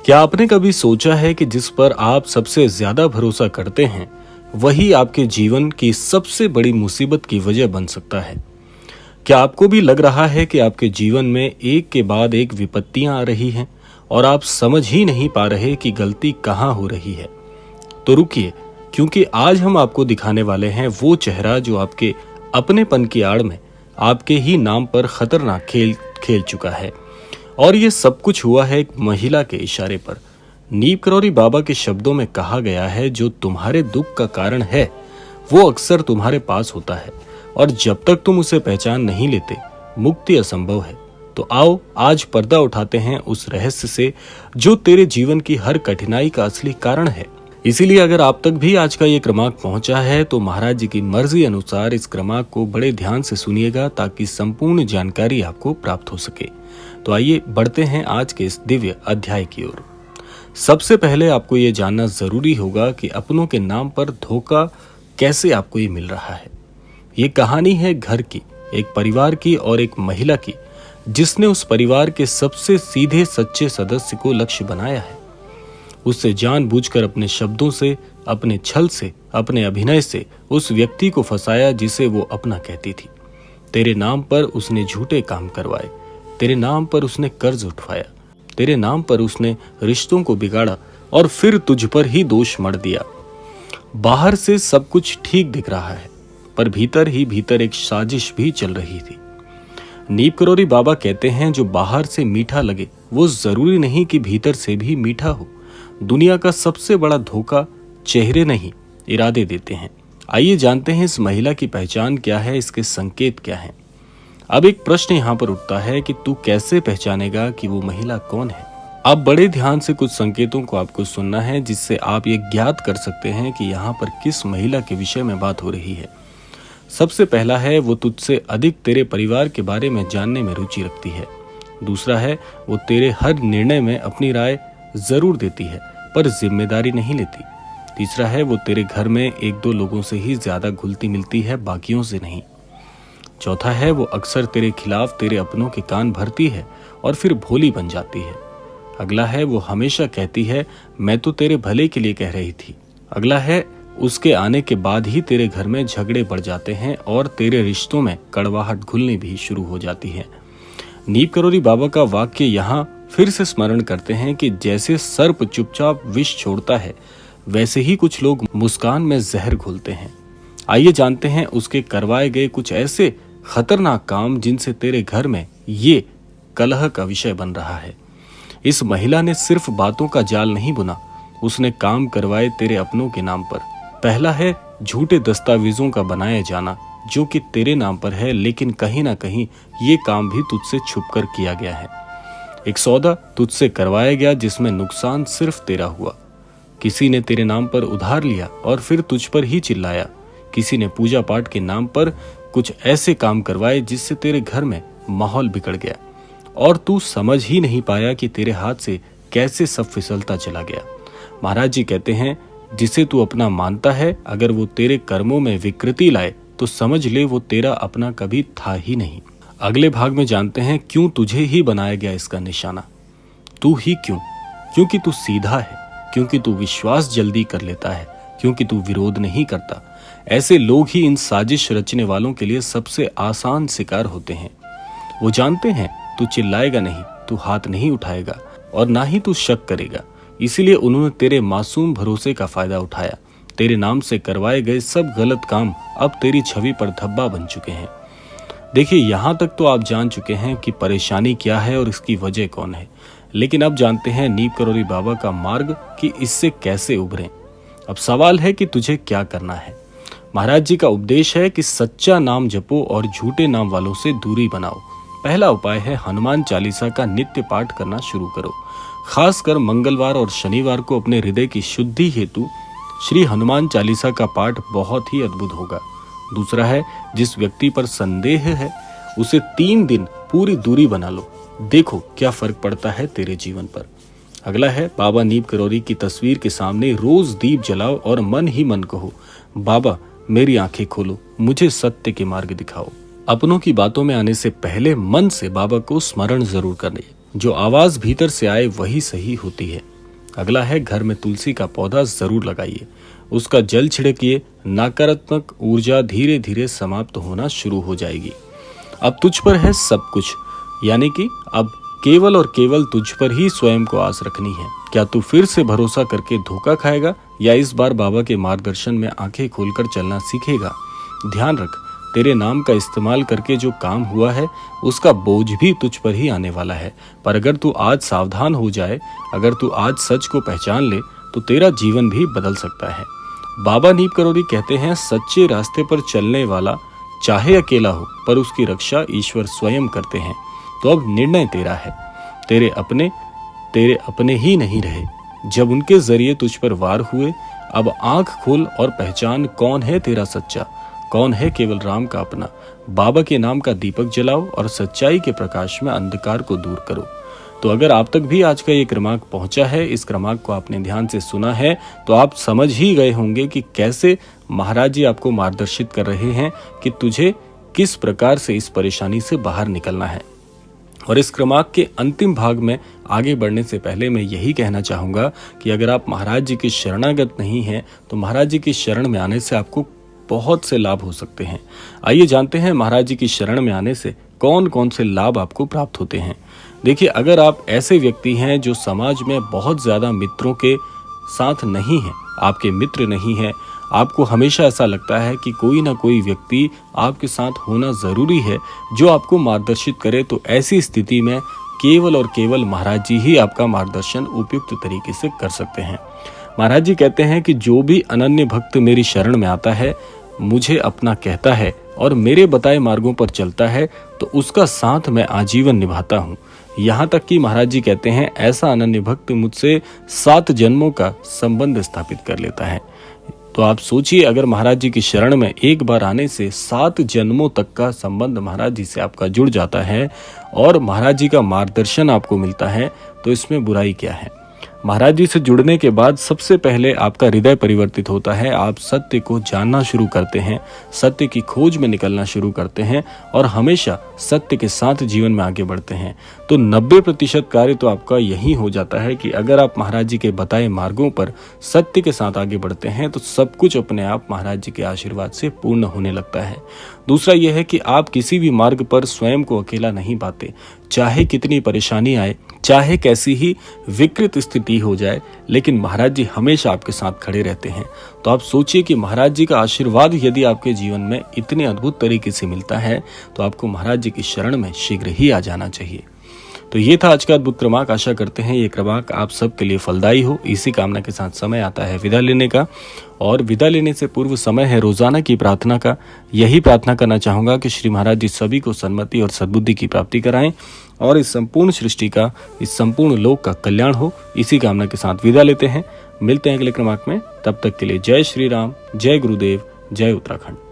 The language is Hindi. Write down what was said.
क्या आपने कभी सोचा है कि जिस पर आप सबसे ज्यादा भरोसा करते हैं वही आपके जीवन की सबसे बड़ी मुसीबत की वजह बन सकता है? क्या आपको भी लग रहा है कि आपके जीवन में एक के बाद एक विपत्तियां आ रही हैं और आप समझ ही नहीं पा रहे कि गलती कहां हो रही है? तो रुकिए, क्योंकि आज हम आपको दिखाने वाले हैं वो चेहरा जो आपके अपनेपन की आड़ में आपके ही नाम पर खतरनाक खेल खेल चुका है। और ये सब कुछ हुआ है एक महिला के इशारे पर। नीम करौरी बाबा के शब्दों में कहा गया है, जो तुम्हारे दुख का कारण है वो अक्सर तुम्हारे पास होता है, और जब तक तुम उसे पहचान नहीं लेते मुक्ति असंभव है। तो आओ आज पर्दा उठाते हैं उस रहस्य से जो तेरे जीवन की हर कठिनाई का असली कारण है। इसीलिए अगर आप तक भी आज का ये क्रमांक पहुंचा है तो महाराज जी की मर्जी अनुसार इस क्रमांक को बड़े ध्यान से सुनिएगा, ताकि संपूर्ण जानकारी आपको प्राप्त हो सके। तो आइए बढ़ते हैं आज के इस दिव्य अध्याय की ओर। सबसे पहले आपको ये जानना जरूरी होगा कि अपनों के नाम पर धोखा कैसे आपको ये मिल रहा है। ये कहानी है घर की, एक परिवार की और एक महिला की, जिसने उस परिवार के सबसे सीधे सच्चे सदस्य को लक्ष्य बनाया है। उससे जानबूझकर अपने शब्दों से, अपने छल से, अपने अभिनय से उस व्यक्ति को फंसाया जिसे वो अपना कहती थी। तेरे नाम पर उसने झूठे काम करवाए, तेरे नाम पर उसने कर्ज उठवाया, तेरे नाम पर उसने रिश्तों को बिगाड़ा और फिर तुझ पर ही दोष मढ़ दिया। बाहर से सब कुछ ठीक दिख रहा है, पर भीतर ही भीतर एक साजिश भी चल रही थी। नीम करौरी बाबा कहते हैं, जो बाहर से मीठा लगे वो जरूरी नहीं कि भीतर से भी मीठा हो। दुनिया का सबसे बड़ा धोखा चेहरे नहीं, इरादे देते हैं। आइए जानते हैं इस महिला की पहचान क्या है, इसके संकेत क्या हैं। अब एक प्रश्न यहाँ पर उठता है कि तू कैसे पहचानेगा कि वो महिला कौन है? अब बड़े ध्यान से कुछ संकेतों को आपको सुनना है, जिससे आप ये ज्ञात कर सकते हैं कि यहाँ पर किस महिला के विषय में बात हो रही है। सबसे पहला है, वो तुझसे अधिक तेरे परिवार के बारे में जानने में रुचि रखती है। दूसरा है, वो तेरे हर निर्णय में अपनी राय जरूर देती है पर जिम्मेदारी नहीं लेती। तीसरा है, वो तेरे घर में एक दो लोगों से ही ज्यादा घुलती मिलती है, बाकियों से नहीं। चौथा है, वो अक्सर तेरे खिलाफ तेरे अपनों के कान भरती है और फिर भोली बन जाती है। अगला है, वो हमेशा कहती है मैं तो तेरे भले के लिए कह रही थी। अगला है, उसके आने के बाद ही तेरे घर में झगड़े बढ़ जाते हैं और तेरे रिश्तों में कड़वाहट घुलनी भी शुरू हो जाती है। नीम करौरी बाबा का वाक्य यहाँ फिर से स्मरण करते हैं कि जैसे सर्प चुपचाप विष छोड़ता है, वैसे ही कुछ लोग मुस्कान में जहर घोलते हैं। आइए जानते हैं उसके करवाए गए कुछ ऐसे खतरनाक काम जिनसे तेरे घर में ये कलह का विषय बन रहा है। इस महिला ने सिर्फ बातों का जाल नहीं बुना, उसने काम करवाए तेरे अपनों के नाम पर। पहला है, झूठे दस्तावेजों का बनाया जाना, जो कि तेरे नाम पर है, लेकिन कहीं ना कहीं ये काम भी तुझसे छुपकर किया गया है। एक सौदा तुझसे करवाया गया जिसमें नुकसान सिर्फ तेरा हुआ। किसी ने तेरे नाम पर उधार लिया और फिर तुझ पर ही चिल्लाया। किसी ने पूजा पाठ के नाम पर कुछ ऐसे काम करवाए जिससे तेरे घर में माहौल बिगड़ गया और तू समझ ही नहीं पाया कि तेरे हाथ से कैसे सब फिसलता चला गया। महाराज जी कहते हैं, जिसे तू अपना मानता है, अगर वो तेरे कर्मों में विकृति लाए तो समझ ले वो तेरा अपना कभी था ही नहीं। अगले भाग में जानते हैं क्यों तुझे ही बनाया गया इसका निशाना। तू ही क्यों? क्योंकि तू सीधा है, क्योंकि तू विश्वास जल्दी कर लेता है, क्योंकि तू विरोध नहीं करता। ऐसे लोग ही इन साजिश रचने वालों के लिए सबसे आसान शिकार होते हैं। वो जानते हैं तू चिल्लाएगा नहीं, तू हाथ नहीं उठाएगा और ना ही तू शक करेगा। इसीलिए उन्होंने तेरे मासूम भरोसे का फायदा उठाया। तेरे नाम से करवाए गए सब गलत काम अब तेरी छवि पर धब्बा बन चुके हैं। देखिए, यहाँ तक तो आप जान चुके हैं कि परेशानी क्या है और इसकी वजह कौन है, लेकिन अब जानते हैं नीम करौरी बाबा का मार्ग कि इससे कैसे उभरें। अब सवाल है कि तुझे क्या करना है। महाराज जी का उपदेश है कि सच्चा नाम जपो और झूठे नाम वालों से दूरी बनाओ। पहला उपाय है, हनुमान चालीसा का नित्य पाठ करना शुरू करो। खासकर मंगलवार और शनिवार को अपने हृदय की शुद्धि हेतु श्री हनुमान चालीसा का पाठ बहुत ही अद्भुत होगा। दूसरा है, जिस व्यक्ति पर संदेह है उसे 3 दिन पूरी दूरी बना लो, देखो क्या फर्क पड़ता है तेरे जीवन पर। अगला है, बाबा नीम करौरी की तस्वीर के सामने रोज दीप जलाओ और मन ही मन कहो, बाबा मेरी आंखें खोलो, मुझे सत्य के मार्ग दिखाओ। अपनों की बातों में आने से पहले मन से बाबा को स्मरण जरूर करने। जो आवाज भीतर से आए वही सही होती है। अगला है घर में तुलसी का पौधा जरूर लगाइए, उसका जल छिड़किए, नकारात्मक ऊर्जा धीरे धीरे समाप्त होना शुरू हो जाएगी। अब तुझ पर है सब कुछ, यानी कि अब केवल और केवल तुझ पर ही स्वयं को आस रखनी है। क्या तू फिर से भरोसा करके धोखा खाएगा या इस बार बाबा के मार्गदर्शन में आंखें खोलकर चलना सीखेगा? ध्यान रख, तेरे नाम का इस्तेमाल करके जो काम हुआ है उसका बोझ भी तुझ पर ही आने वाला है। पर अगर तू आज सावधान हो जाए, अगर तू आज सच को पहचान ले, तो तेरा जीवन भी बदल सकता है। बाबा नीप करोड़ी कहते हैं, सच्चे रास्ते पर चलने वाला चाहे अकेला हो पर उसकी रक्षा ईश्वर स्वयं करते हैं। तो अब निर्णय तेरा है। तेरे अपने ही नहीं रहे जब उनके जरिए तुझ पर वार हुए। अब आंख खोल और पहचान कौन है तेरा सच्चा, कौन है केवल राम का अपना। बाबा के नाम का दीपक जलाओ और सच्चाई के प्रकाश में अंधकार को दूर करो। तो अगर आप तक भी आज का ये क्रमांक पहुंचा है, इस क्रमांक को आपने ध्यान से सुना है, तो आप समझ ही गए होंगे कि कैसे महाराज जी आपको मार्गदर्शित कर रहे हैं कि तुझे किस प्रकार से इस परेशानी से बाहर निकलना है। और इस क्रमांक के अंतिम भाग में आगे बढ़ने से पहले मैं यही कहना चाहूंगा कि अगर आप महाराज जी के शरणागत नहीं हैं, तो महाराज जी की शरण में आने से आपको बहुत से लाभ हो सकते हैं। आइए जानते हैं महाराज जी की शरण में आने से कौन कौन से लाभ आपको प्राप्त होते हैं। देखिए, अगर आप ऐसे व्यक्ति हैं जो समाज में बहुत ज्यादा मित्रों के साथ नहीं हैं, आपके मित्र नहीं हैं, आपको हमेशा ऐसा लगता है कि कोई ना कोई व्यक्ति आपके साथ होना जरूरी है जो आपको मार्गदर्शित करे, तो ऐसी स्थिति में केवल और केवल महाराज जी ही आपका मार्गदर्शन उपयुक्त तरीके से कर सकते हैं। महाराज जी कहते हैं कि जो भी अनन्य भक्त मेरी शरण में आता है, मुझे अपना कहता है और मेरे बताए मार्गों पर चलता है, तो उसका साथ मैं आजीवन निभाता हूँ। यहाँ तक कि महाराज जी कहते हैं, ऐसा अनन्य भक्त मुझसे 7 जन्मों का संबंध स्थापित कर लेता है। तो आप सोचिए, अगर महाराज जी की शरण में एक बार आने से 7 जन्मों तक का संबंध महाराज जी से आपका जुड़ जाता है और महाराज जी का मार्गदर्शन आपको मिलता है, तो इसमें बुराई क्या है। महाराज जी से जुड़ने के बाद सबसे पहले आपका हृदय परिवर्तित होता है, आप सत्य को जानना शुरू करते हैं, सत्य की खोज में निकलना शुरू करते हैं और हमेशा सत्य के साथ जीवन में आगे बढ़ते हैं। तो 90% कार्य तो आपका यही हो जाता है कि अगर आप महाराज जी के बताए मार्गों पर सत्य के साथ आगे बढ़ते हैं, तो सब कुछ अपने आप महाराज जी के आशीर्वाद से पूर्ण होने लगता है। दूसरा यह है कि आप किसी भी मार्ग पर स्वयं को अकेला नहीं पाते। चाहे कितनी परेशानी आए, चाहे कैसी ही विकृत स्थिति हो जाए, लेकिन महाराज जी हमेशा आपके साथ खड़े रहते हैं। तो आप सोचिए कि महाराज जी का आशीर्वाद यदि आपके जीवन में इतने अद्भुत तरीके से मिलता है, तो आपको महाराज जी की शरण में शीघ्र ही आ जाना चाहिए। तो ये था आज का अद्भुत क्रमांक। आशा करते हैं ये क्रमांक आप सबके लिए फलदायी हो। इसी कामना के साथ समय आता है विदा लेने का, और विदा लेने से पूर्व समय है रोजाना की प्रार्थना का। यही प्रार्थना करना चाहूंगा कि श्री महाराज जी सभी को सन्मति और सद्बुद्धि की प्राप्ति कराएं और इस संपूर्ण सृष्टि का, इस संपूर्ण लोक का कल्याण हो। इसी कामना के साथ विदा लेते हैं। मिलते हैं अगले क्रमांक में। तब तक के लिए जय श्री राम, जय गुरुदेव, जय उत्तराखंड।